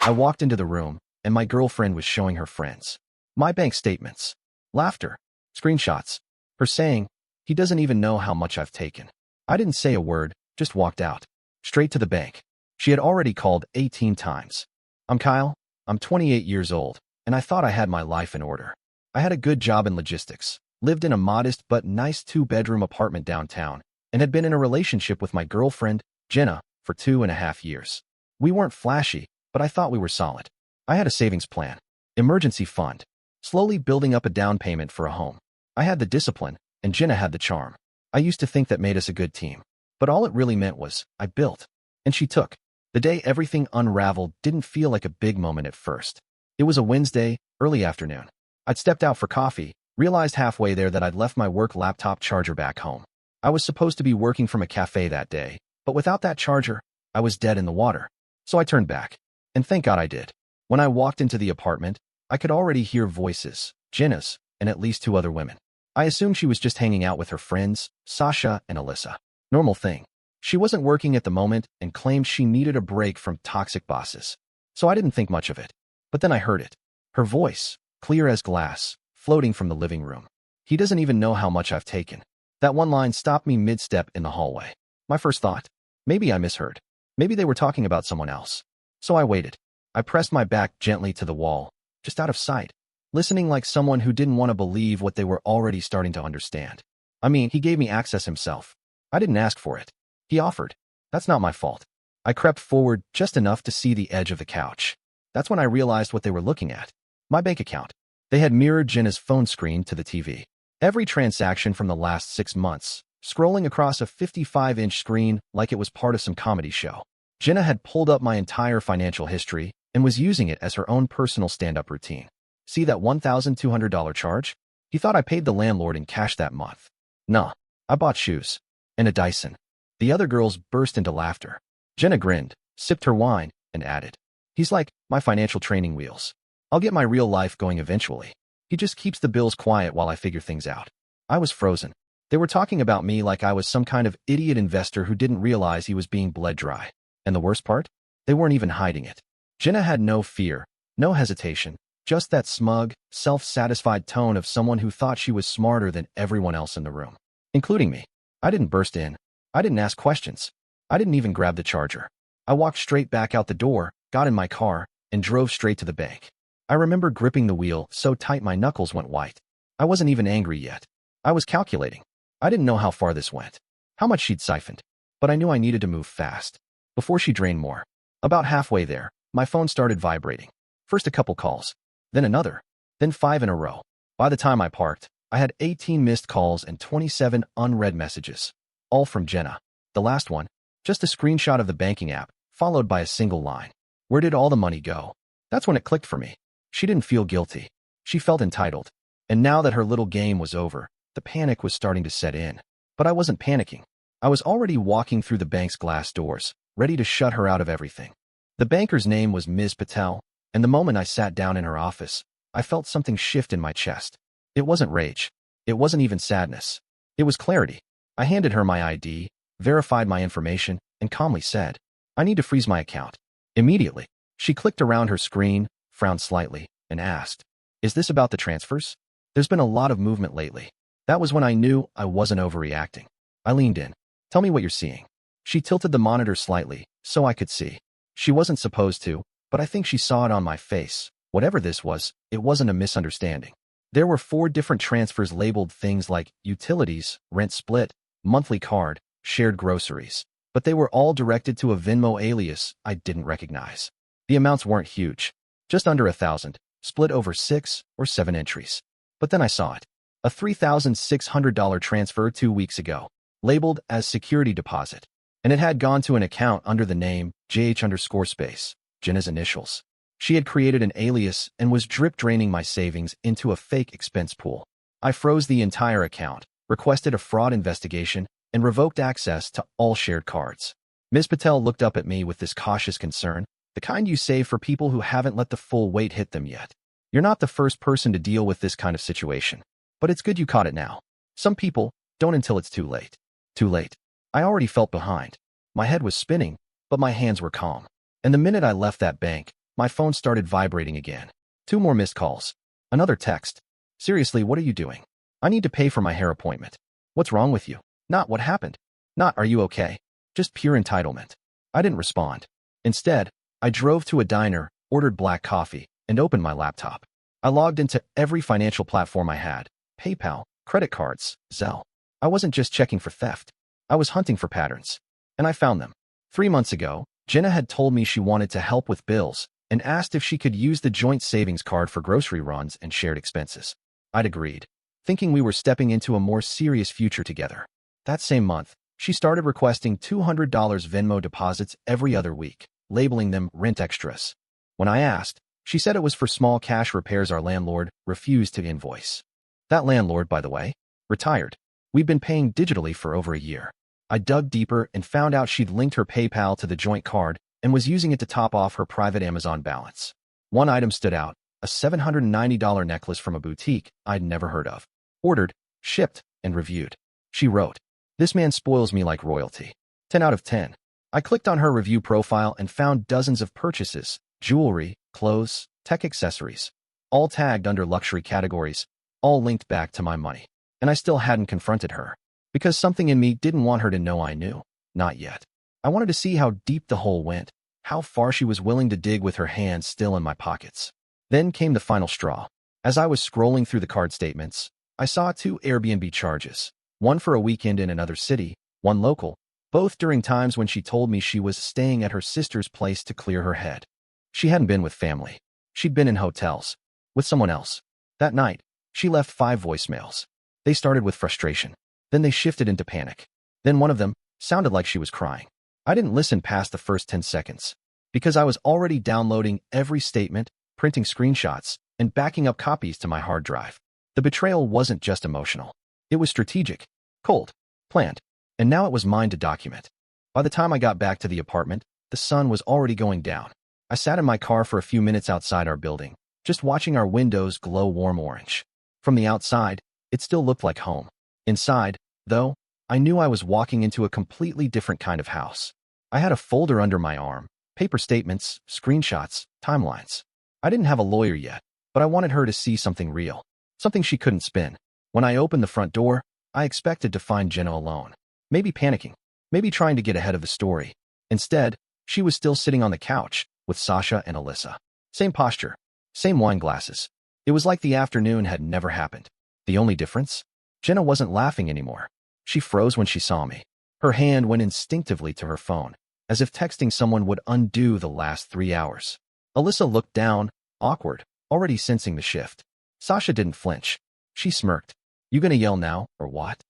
I walked into the room, and my girlfriend was showing her friends my bank statements. Laughter. Screenshots. Her saying, "He doesn't even know how much I've taken." I didn't say a word, just walked out. Straight to the bank. She had already called 18 times. "I'm Kyle. I'm 28 years old, and I thought I had my life in order. I had a good job in logistics, lived in a modest but nice 2-bedroom apartment downtown, and had been in a relationship with my girlfriend, Jenna, for 2.5 years. We weren't flashy, but I thought we were solid. I had a savings plan, emergency fund, slowly building up a down payment for a home. I had the discipline, and Jenna had the charm. I used to think that made us a good team, but all it really meant was I built, and she took. The day everything unraveled didn't feel like a big moment at first. It was a Wednesday, early afternoon. I'd stepped out for coffee, realized halfway there that I'd left my work laptop charger back home. I was supposed to be working from a cafe that day, but without that charger, I was dead in the water. So I turned back. And thank God I did. When I walked into the apartment, I could already hear voices, Jenna's, and at least 2 other women. I assumed she was just hanging out with her friends, Sasha and Alyssa. Normal thing. She wasn't working at the moment and claimed she needed a break from toxic bosses. So I didn't think much of it. But then I heard it. Her voice, clear as glass, floating from the living room. "He doesn't even know how much I've taken." That one line stopped me mid-step in the hallway. My first thought, maybe I misheard. Maybe they were talking about someone else. So I waited. I pressed my back gently to the wall, just out of sight, listening like someone who didn't want to believe what they were already starting to understand. I mean, he gave me access himself. I didn't ask for it. He offered. That's not my fault. I crept forward just enough to see the edge of the couch. That's when I realized what they were looking at. My bank account. They had mirrored Jenna's phone screen to the TV. Every transaction from the last 6 months, scrolling across a 55-inch screen like it was part of some comedy show. Jenna had pulled up my entire financial history and was using it as her own personal stand-up routine. "See that $1,200 charge? He thought I paid the landlord in cash that month. Nah, I bought shoes. And a Dyson." The other girls burst into laughter. Jenna grinned, sipped her wine, and added, "He's like my financial training wheels. I'll get my real life going eventually. He just keeps the bills quiet while I figure things out." I was frozen. They were talking about me like I was some kind of idiot investor who didn't realize he was being bled dry. And the worst part? They weren't even hiding it. Jenna had no fear, no hesitation, just that smug, self-satisfied tone of someone who thought she was smarter than everyone else in the room, including me. I didn't burst in. I didn't ask questions. I didn't even grab the charger. I walked straight back out the door, got in my car, and drove straight to the bank. I remember gripping the wheel so tight my knuckles went white. I wasn't even angry yet. I was calculating. I didn't know how far this went, how much she'd siphoned, but I knew I needed to move fast before she drained more. About halfway there, my phone started vibrating. First a couple calls, then another, then 5 in a row. By the time I parked, I had 18 missed calls and 27 unread messages, all from Jenna. The last one, just a screenshot of the banking app, followed by a single line. "Where did all the money go?" That's when it clicked for me. She didn't feel guilty. She felt entitled. And now that her little game was over, the panic was starting to set in. But I wasn't panicking. I was already walking through the bank's glass doors, ready to shut her out of everything. The banker's name was Ms. Patel, and the moment I sat down in her office, I felt something shift in my chest. It wasn't rage. It wasn't even sadness. It was clarity. I handed her my ID, verified my information, and calmly said, "I need to freeze my account." Immediately, she clicked around her screen, frowned slightly, and asked, "Is this about the transfers? There's been a lot of movement lately." That was when I knew I wasn't overreacting. I leaned in. "Tell me what you're seeing." She tilted the monitor slightly, so I could see. She wasn't supposed to, but I think she saw it on my face. Whatever this was, it wasn't a misunderstanding. There were 4 different transfers labeled things like utilities, rent split, monthly card, shared groceries. But they were all directed to a Venmo alias I didn't recognize. The amounts weren't huge, just under 1,000, split over 6 or 7 entries. But then I saw it. A $3,600 transfer 2 weeks ago, labeled as security deposit. And it had gone to an account under the name JH_space, Jenna's initials. She had created an alias and was drip draining my savings into a fake expense pool. I froze the entire account, requested a fraud investigation, and revoked access to all shared cards. Ms. Patel looked up at me with this cautious concern, the kind you save for people who haven't let the full weight hit them yet. "You're not the first person to deal with this kind of situation, but it's good you caught it now. Some people don't until it's too late." Too late. I already felt behind. My head was spinning, but my hands were calm. And the minute I left that bank, My phone started vibrating again. 2 more missed calls. Another text. Seriously, what are you doing? I need to pay for my hair appointment. What's wrong with you? Not what happened. Not are you okay? Just pure entitlement. I didn't respond. Instead, I drove to a diner, ordered black coffee, and opened my laptop. I logged into every financial platform I had. PayPal, credit cards, Zelle. I wasn't just checking for theft. I was hunting for patterns. And I found them. 3 months ago, Jenna had told me she wanted to help with bills and asked if she could use the joint savings card for grocery runs and shared expenses. I'd agreed, thinking we were stepping into a more serious future together. That same month, she started requesting $200 Venmo deposits every other week, labeling them rent extras. When I asked, she said it was for small cash repairs our landlord refused to invoice. That landlord, by the way, retired. We'd been paying digitally for over a year. I dug deeper and found out she'd linked her PayPal to the joint card and was using it to top off her private Amazon balance. One item stood out, a $790 necklace from a boutique I'd never heard of. Ordered, shipped, and reviewed. She wrote, "This man spoils me like royalty. 10 out of 10. I clicked on her review profile and found dozens of purchases, jewelry, clothes, tech accessories, all tagged under luxury categories, all linked back to my money. And I still hadn't confronted her, because something in me didn't want her to know I knew. Not yet. I wanted to see how deep the hole went, how far she was willing to dig with her hands still in my pockets. Then came the final straw. As I was scrolling through the card statements, I saw 2 Airbnb charges, one for a weekend in another city, one local, both during times when she told me she was staying at her sister's place to clear her head. She hadn't been with family. She'd been in hotels, with someone else. That night, she left 5 voicemails. They started with frustration. Then they shifted into panic. Then one of them sounded like she was crying. I didn't listen past the first 10 seconds, because I was already downloading every statement, printing screenshots, and backing up copies to my hard drive. The betrayal wasn't just emotional. It was strategic, cold, planned, and now it was mine to document. By the time I got back to the apartment, the sun was already going down. I sat in my car for a few minutes outside our building, just watching our windows glow warm orange. From the outside, it still looked like home. Inside, though, I knew I was walking into a completely different kind of house. I had a folder under my arm, paper statements, screenshots, timelines. I didn't have a lawyer yet, but I wanted her to see something real, something she couldn't spin. When I opened the front door, I expected to find Jenna alone, maybe panicking, maybe trying to get ahead of the story. Instead, she was still sitting on the couch with Sasha and Alyssa. Same posture, same wine glasses. It was like the afternoon had never happened. The only difference? Jenna wasn't laughing anymore. She froze when she saw me. Her hand went instinctively to her phone, as if texting someone would undo the last 3 hours. Alyssa looked down, awkward, already sensing the shift. Sasha didn't flinch. She smirked. "You gonna yell now, or what?"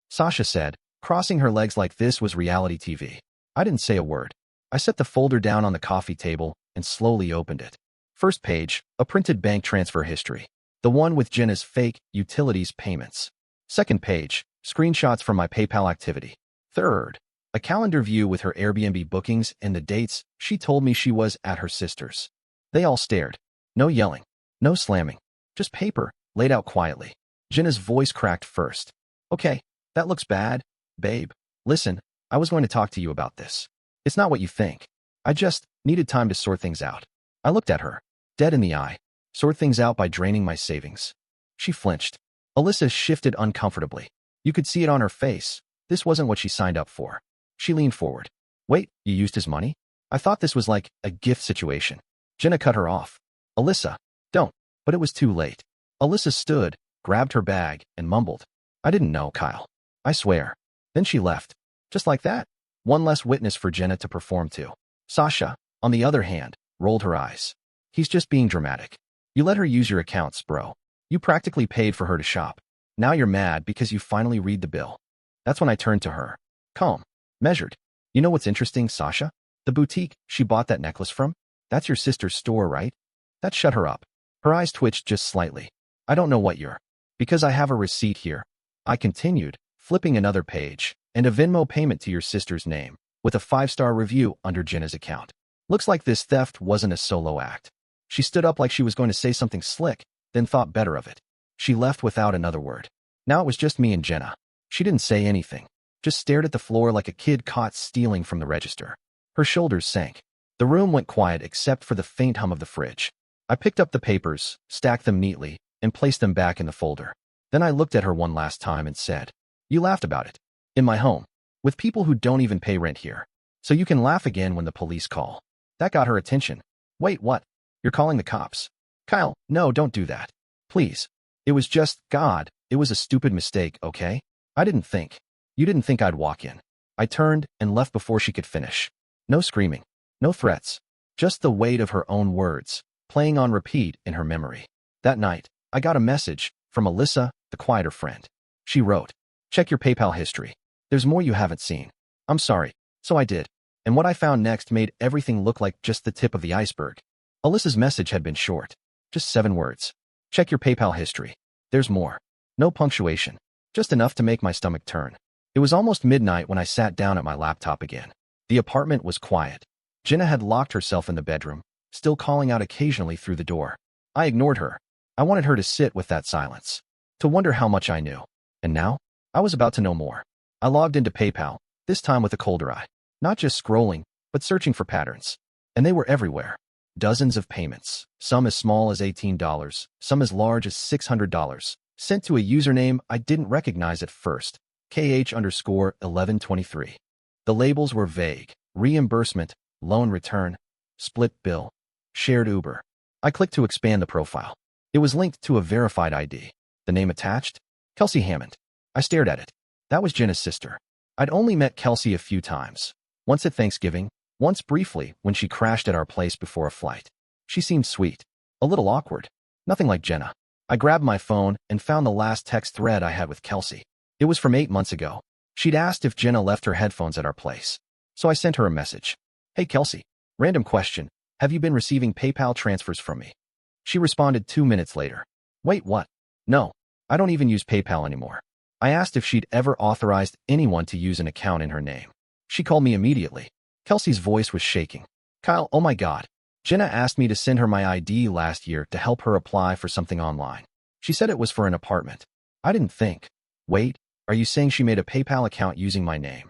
Sasha said, crossing her legs like this was reality TV. I didn't say a word. I set the folder down on the coffee table and slowly opened it. First page, a printed bank transfer history. The one with Jenna's fake utilities payments. Second page, screenshots from my PayPal activity. Third, a calendar view with her Airbnb bookings and the dates she told me she was at her sister's. They all stared. No yelling, no slamming, just paper, laid out quietly. Jenna's voice cracked first. "Okay, that looks bad, babe. Listen, I was going to talk to you about this. It's not what you think. I just needed time to sort things out." I looked at her, dead in the eye. Sort things out by draining my savings. She flinched. Alyssa shifted uncomfortably. You could see it on her face. This wasn't what she signed up for. She leaned forward. "Wait, you used his money? I thought this was like a gift situation." Jenna cut her off. "Alyssa, don't." But it was too late. Alyssa stood, grabbed her bag, and mumbled, "I didn't know, Kyle. I swear." Then she left. Just like that. One less witness for Jenna to perform to. Sasha, on the other hand, rolled her eyes. "He's just being dramatic. You let her use your accounts, bro. You practically paid for her to shop. Now you're mad because you finally read the bill." That's when I turned to her. Calm. Measured. "You know what's interesting, Sasha? The boutique she bought that necklace from? That's your sister's store, right?" That shut her up. Her eyes twitched just slightly. "I don't know what you're." "Because I have a receipt here." I continued, flipping another page, "and a Venmo payment to your sister's name, with a 5-star review under Jenna's account. Looks like this theft wasn't a solo act." She stood up like she was going to say something slick, then thought better of it. She left without another word. Now it was just me and Jenna. She didn't say anything, just stared at the floor like a kid caught stealing from the register. Her shoulders sank. The room went quiet except for the faint hum of the fridge. I picked up the papers, stacked them neatly, and placed them back in the folder. Then I looked at her one last time and said, "You laughed about it. In my home. With people who don't even pay rent here. So you can laugh again when the police call." That got her attention. "Wait, what? You're calling the cops?" "Kyle, no, don't do that. Please. It was just, God, it was a stupid mistake, okay? I didn't think. You didn't think I'd walk in." I turned and left before she could finish. No screaming. No threats. Just the weight of her own words, playing on repeat in her memory. That night, I got a message from Alyssa, the quieter friend. She wrote, "Check your PayPal history. There's more you haven't seen." I'm sorry. So I did. And what I found next made everything look like just the tip of the iceberg. Alyssa's message had been short. Just 7 words. "Check your PayPal history. There's more." No punctuation. Just enough to make my stomach turn. It was almost midnight when I sat down at my laptop again. The apartment was quiet. Jenna had locked herself in the bedroom, still calling out occasionally through the door. I ignored her. I wanted her to sit with that silence, to wonder how much I knew. And now, I was about to know more. I logged into PayPal, this time with a colder eye. Not just scrolling, but searching for patterns. And they were everywhere. Dozens of payments, some as small as $18, some as large as $600, sent to a username I didn't recognize at first, KH_1123. The labels were vague: reimbursement, loan return, split bill, shared Uber. I clicked to expand the profile. It was linked to a verified ID. The name attached? Kelsey Hammond. I stared at it. That was Jenna's sister. I'd only met Kelsey a few times. Once at Thanksgiving, once briefly when she crashed at our place before a flight. She seemed sweet. A little awkward. Nothing like Jenna. I grabbed my phone and found the last text thread I had with Kelsey. It was from 8 months ago. She'd asked if Jenna left her headphones at our place. So I sent her a message. "Hey Kelsey, random question. Have you been receiving PayPal transfers from me?" She responded 2 minutes later. "Wait, what? No, I don't even use PayPal anymore." I asked if she'd ever authorized anyone to use an account in her name. She called me immediately. Kelsey's voice was shaking. "Kyle, oh my God. Jenna asked me to send her my ID last year to help her apply for something online. She said it was for an apartment. I didn't think. Wait, are you saying she made a PayPal account using my name?"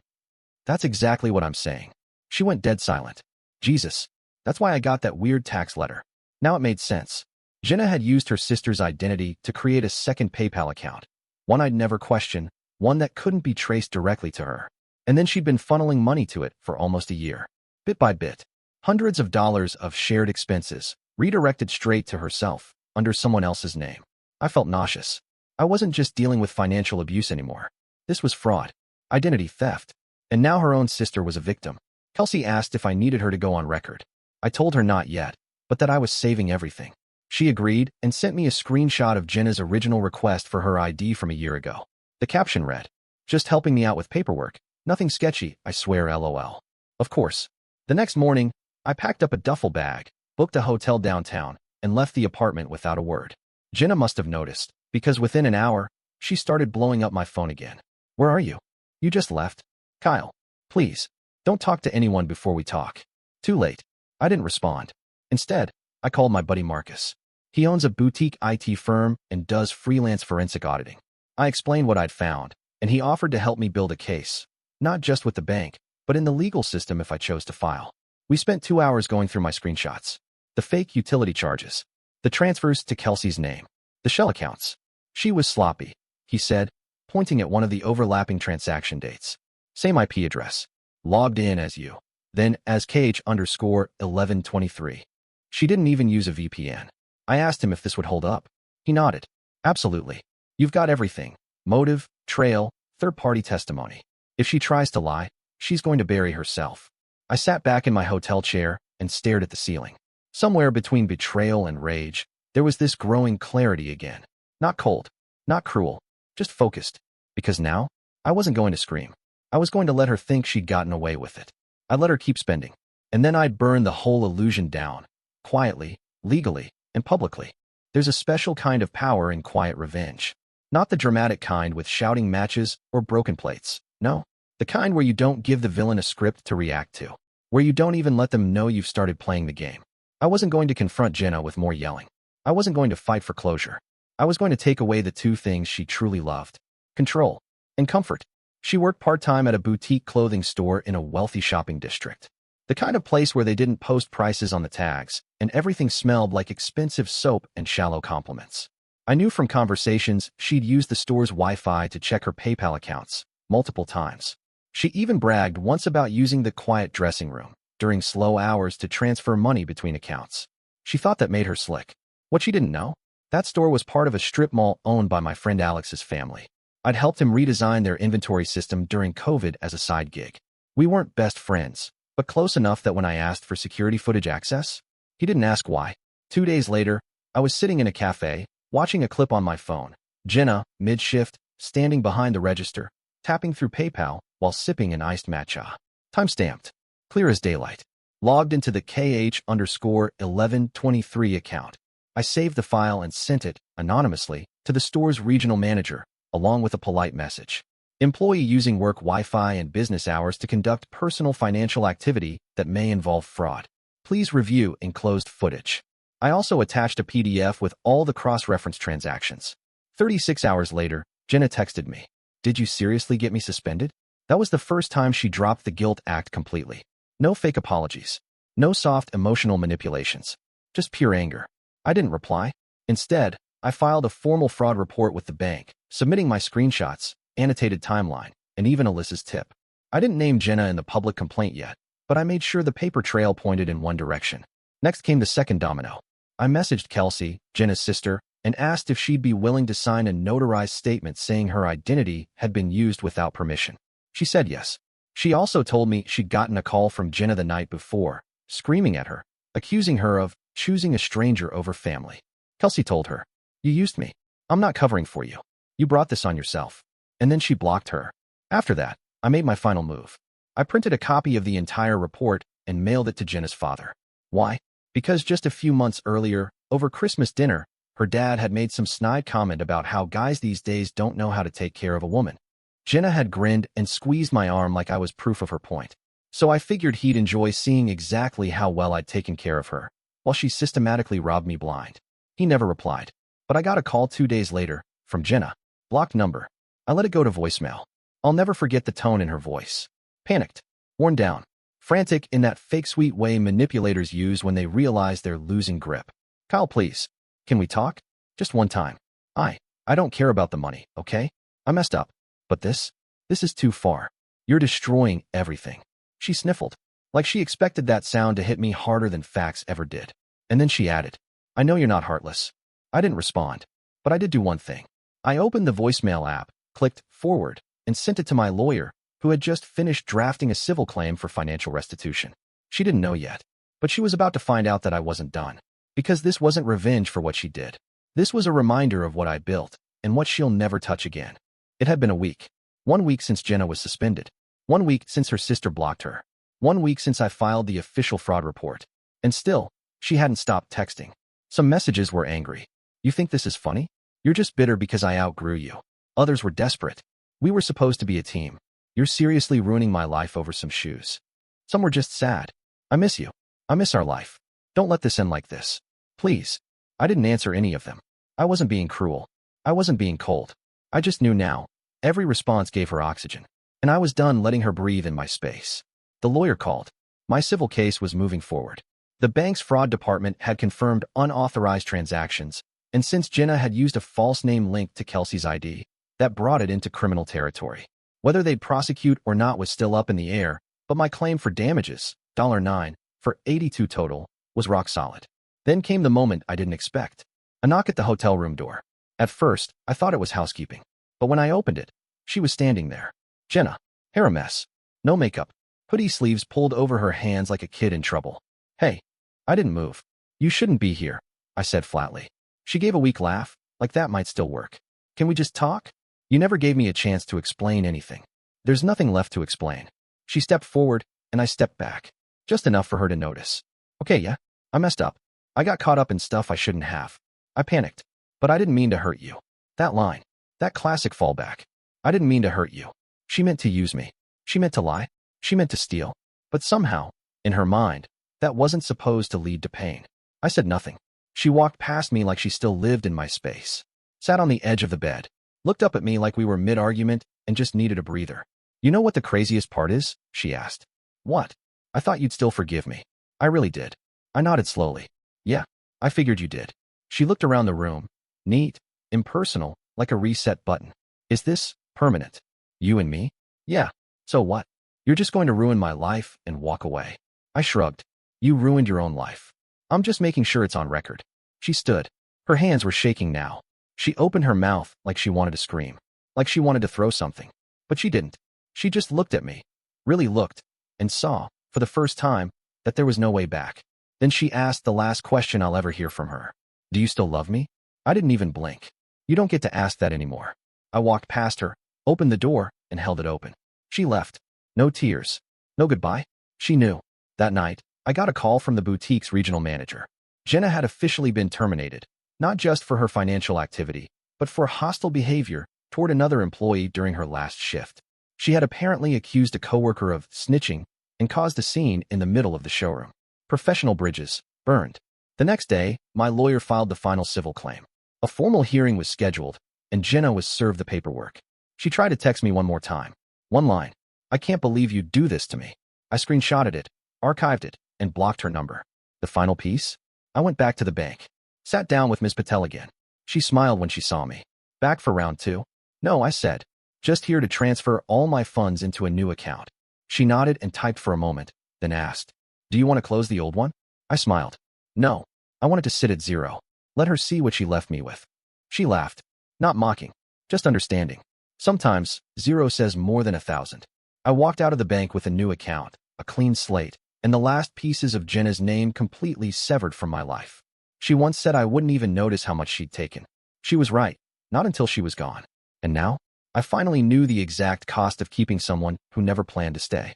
"That's exactly what I'm saying." She went dead silent. Jesus. That's why I got that weird tax letter. Now it made sense. Jenna had used her sister's identity to create a second PayPal account. One I'd never question, one that couldn't be traced directly to her. And then she'd been funneling money to it for almost a year. Bit by bit. Hundreds of dollars of shared expenses, redirected straight to herself, under someone else's name. I felt nauseous. I wasn't just dealing with financial abuse anymore. This was fraud. Identity theft. And now her own sister was a victim. Kelsey asked if I needed her to go on record. I told her not yet, but that I was saving everything. She agreed and sent me a screenshot of Jenna's original request for her ID from a year ago. The caption read, "Just helping me out with paperwork. Nothing sketchy, I swear, LOL." Of course. The next morning, I packed up a duffel bag, booked a hotel downtown, and left the apartment without a word. Jenna must have noticed, because within an hour, she started blowing up my phone again. "Where are you? You just left? Kyle, please, don't talk to anyone before we talk." Too late. I didn't respond. Instead, I called my buddy Marcus. He owns a boutique IT firm and does freelance forensic auditing. I explained what I'd found, and he offered to help me build a case, not just with the bank, but in the legal system if I chose to file. We spent 2 hours going through my screenshots, the fake utility charges, the transfers to Kelsey's name, the shell accounts. She was sloppy, he said, pointing at one of the overlapping transaction dates. Same IP address. Logged in as you. Then as KH_1123. She didn't even use a VPN. I asked him if this would hold up. He nodded. Absolutely. You've got everything. Motive, trail, third-party testimony. If she tries to lie, she's going to bury herself. I sat back in my hotel chair and stared at the ceiling. Somewhere between betrayal and rage, there was this growing clarity again. Not cold, not cruel, just focused. Because now, I wasn't going to scream. I was going to let her think she'd gotten away with it. I'd let her keep spending. And then I'd burn the whole illusion down. Quietly, legally, and publicly. There's a special kind of power in quiet revenge. Not the dramatic kind with shouting matches or broken plates. No. The kind where you don't give the villain a script to react to. Where you don't even let them know you've started playing the game. I wasn't going to confront Jenna with more yelling. I wasn't going to fight for closure. I was going to take away the two things she truly loved. Control and comfort. She worked part-time at a boutique clothing store in a wealthy shopping district. The kind of place where they didn't post prices on the tags, and everything smelled like expensive soap and shallow compliments. I knew from conversations she'd used the store's Wi-Fi to check her PayPal accounts multiple times. She even bragged once about using the quiet dressing room during slow hours to transfer money between accounts. She thought that made her slick. What she didn't know? That store was part of a strip mall owned by my friend Alex's family. I'd helped him redesign their inventory system during COVID as a side gig. We weren't best friends, but close enough that when I asked for security footage access, he didn't ask why. 2 days later, I was sitting in a cafe, watching a clip on my phone. Jenna, mid-shift, standing behind the register, tapping through PayPal while sipping an iced matcha. Time-stamped. Clear as daylight. Logged into the KH_1123 account. I saved the file and sent it, anonymously, to the store's regional manager, along with a polite message. Employee using work Wi-Fi and business hours to conduct personal financial activity that may involve fraud. Please review enclosed footage. I also attached a PDF with all the cross-reference transactions. 36 hours later, Jenna texted me. Did you seriously get me suspended? That was the first time she dropped the guilt act completely. No fake apologies. No soft emotional manipulations. Just pure anger. I didn't reply. Instead, I filed a formal fraud report with the bank, submitting my screenshots, annotated timeline, and even Alyssa's tip. I didn't name Jenna in the public complaint yet, but I made sure the paper trail pointed in one direction. Next came the second domino. I messaged Kelsey, Jenna's sister, and asked if she'd be willing to sign a notarized statement saying her identity had been used without permission. She said yes. She also told me she'd gotten a call from Jenna the night before, screaming at her, accusing her of choosing a stranger over family. Kelsey told her, "You used me. I'm not covering for you. You brought this on yourself." And then she blocked her. After that, I made my final move. I printed a copy of the entire report and mailed it to Jenna's father. Why? Because just a few months earlier, over Christmas dinner, her dad had made some snide comment about how guys these days don't know how to take care of a woman. Jenna had grinned and squeezed my arm like I was proof of her point. So I figured he'd enjoy seeing exactly how well I'd taken care of her, while she systematically robbed me blind. He never replied. But I got a call 2 days later, from Jenna. Blocked number. I let it go to voicemail. I'll never forget the tone in her voice. Panicked. Worn down. Frantic in that fake sweet way manipulators use when they realize they're losing grip. "Kyle, please. Can we talk? Just one time. I don't care about the money, okay? I messed up. But this is too far. You're destroying everything." She sniffled, like she expected that sound to hit me harder than facts ever did. And then she added, "I know you're not heartless." I didn't respond, but I did do one thing. I opened the voicemail app, clicked forward, and sent it to my lawyer, who had just finished drafting a civil claim for financial restitution. She didn't know yet, but she was about to find out that I wasn't done. Because this wasn't revenge for what she did. This was a reminder of what I built, and what she'll never touch again. It had been a week. 1 week since Jenna was suspended. 1 week since her sister blocked her. 1 week since I filed the official fraud report. And still, she hadn't stopped texting. Some messages were angry. "You think this is funny? You're just bitter because I outgrew you." Others were desperate. "We were supposed to be a team. You're seriously ruining my life over some shoes." Some were just sad. "I miss you. I miss our life. Don't let this end like this. Please." I didn't answer any of them. I wasn't being cruel. I wasn't being cold. I just knew now. Every response gave her oxygen. And I was done letting her breathe in my space. The lawyer called. My civil case was moving forward. The bank's fraud department had confirmed unauthorized transactions, and since Jenna had used a false name linked to Kelsey's ID, that brought it into criminal territory. Whether they'd prosecute or not was still up in the air, but my claim for damages, $9 for 82 total, was rock solid. Then came the moment I didn't expect. A knock at the hotel room door. At first, I thought it was housekeeping. But when I opened it, she was standing there. Jenna. Hair a mess. No makeup. Hoodie sleeves pulled over her hands like a kid in trouble. "Hey." I didn't move. "You shouldn't be here," I said flatly. She gave a weak laugh, like that might still work. "Can we just talk? You never gave me a chance to explain anything." "There's nothing left to explain." She stepped forward, and I stepped back. Just enough for her to notice. "Okay, yeah, I messed up. I got caught up in stuff I shouldn't have. I panicked. But I didn't mean to hurt you." That line. That classic fallback. I didn't mean to hurt you. She meant to use me. She meant to lie. She meant to steal. But somehow, in her mind, that wasn't supposed to lead to pain. I said nothing. She walked past me like she still lived in my space. Sat on the edge of the bed. Looked up at me like we were mid-argument and just needed a breather. "You know what the craziest part is?" she asked. "What?" I thought you'd still forgive me. I really did. I nodded slowly. Yeah, I figured you did. She looked around the room. Neat, impersonal, like a reset button. Is this permanent? You and me? Yeah. So what? You're just going to ruin my life and walk away. I shrugged. You ruined your own life. I'm just making sure it's on record. She stood. Her hands were shaking now. She opened her mouth like she wanted to scream, like she wanted to throw something. But she didn't. She just looked at me, really looked, and saw, for the first time, that there was no way back. Then she asked the last question I'll ever hear from her. Do you still love me? I didn't even blink. You don't get to ask that anymore. I walked past her, opened the door, and held it open. She left. No tears. No goodbye. She knew. That night, I got a call from the boutique's regional manager. Jenna had officially been terminated, not just for her financial activity, but for hostile behavior toward another employee during her last shift. She had apparently accused a coworker of snitching and caused a scene in the middle of the showroom. Professional bridges burned. The next day, my lawyer filed the final civil claim. A formal hearing was scheduled, and Jenna was served the paperwork. She tried to text me one more time. One line. I can't believe you'd do this to me. I screenshotted it, archived it, and blocked her number. The final piece? I went back to the bank. Sat down with Ms. Patel again. She smiled when she saw me. Back for round 2? No, I said. Just here to transfer all my funds into a new account. She nodded and typed for a moment, then asked, do you want to close the old one? I smiled. No. I wanted to sit at 0. Let her see what she left me with. She laughed. Not mocking. Just understanding. Sometimes, 0 says more than 1,000. I walked out of the bank with a new account, a clean slate, and the last pieces of Jenna's name completely severed from my life. She once said I wouldn't even notice how much she'd taken. She was right. Not until she was gone. And now, I finally knew the exact cost of keeping someone who never planned to stay.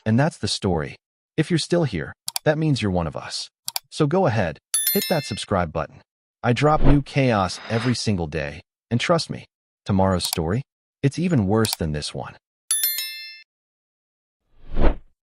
And that's the story. If you're still here, that means you're one of us. So go ahead, hit that subscribe button. I drop new chaos every single day, and trust me, tomorrow's story, it's even worse than this one.